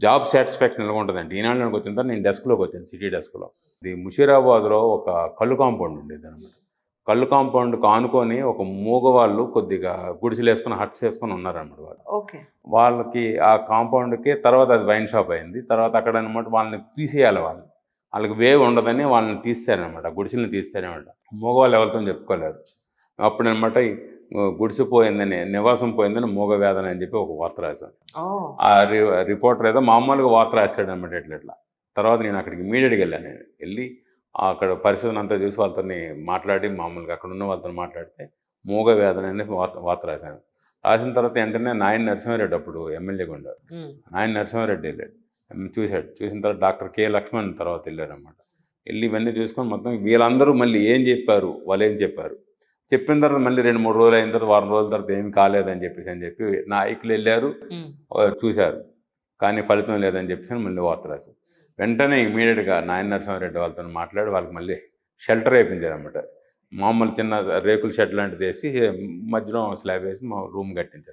Job satisfaction ఎలా ఉంటదంటే, ఈనాడులోకి వచ్చిన తర్వాత నేను డెస్క్‌లోకి వచ్చాను. సిటీ డెస్క్‌లో. ఇది ముషీరాబాద్‌లో ఒక కల్లు కాంపౌండ్ ఉండేదనమాట. కల్లు కాంపౌండ్‌కి ఆనుకొని ఒక మూగవాళ్ళు కొద్దిగా గుడిసెలేసుకొని, హట్స్ ఏసుకొని ఉన్నారనమాట వాళ్ళు. ఓకే. వాళ్ళకి ఆ కాంపౌండ్‌కి తర్వాత అది వైన్ షాప్ అయింది. తర్వాత అక్కడనమాట వాళ్ళని తీసేయాలి వాళ్ళు. ఆళ్ళకి ఉండదని వాళ్ళని తీసేసారనమాట. గుడిసెలని తీసేసారనమాట. మగవాళ్ళు ఎవరితోని చెప్పుకోలేరు. అప్పుడనమాట గుడిసె పోయిందని, నివాసం పోయిందని మూగ వేదన అని చెప్పి ఒక వార్త రాశాను. ఓహ్! ఆ రిపోర్టర్ ఏదో మామూలుగా వార్త రాసాడనమాట ఇట్లా. తర్వాత నేను అక్కడికి ఇమ్మీడియేట్‌గా ఎళ్ళాను నేను. ఎళ్లి అక్కడ పరిస్థితినంతా చూసి వాళ్ళతోని మాట్లాడి మామూలుగా అక్కడున్న వాళ్ళతోని మాట్లాడితే మూగ వేదన అని వార్త వార్త రాశాను. రాసిన తర్వాత వెంటనే నాయని నరసింహారెడ్డి అప్పుడు ఎమ్మెల్యేగా ఉండారు. హ్మ్. నాయని నరసింహారెడ్డి ఎళ్ళాడు. చూసాడు. చూసిన తర్వాత డాక్టర్ కె. లక్ష్మణ్ తర్వాత ఎళ్ళారనమాట. ఎళ్లి ఇవన్నీ చూసుకొని మొత్తం వీళ్ళందరూ మళ్ళీ ఏం చెప్పారు? వాళ్ళేం చెప్పారు? చెప్పిన తర్వాత మళ్ళీ 2, 3 రోజులు అయిన తర్వాత, వారం రోజుల తర్వాత ఏమి కాలేదని చెప్పి నాయకులెళ్లారు. హ్మ్. చూసారు. కానీ ఫలితం లేదని చెప్పేసి మళ్ళీ వార్త రాశారు. వెంటనే ఇమ్మీడియేట్‌గా నాయన నరసింహారెడ్డి వాళ్ళతోని మాట్లాడి వాళ్ళకి మళ్ళీ షెల్టర్ ఏపించారనమాట. మామూలు చిన్న రేకుల షెడ్ లాంటిదేసి మధ్యలో స్లాబ్ ఏసి రూమ్ కట్టించారు.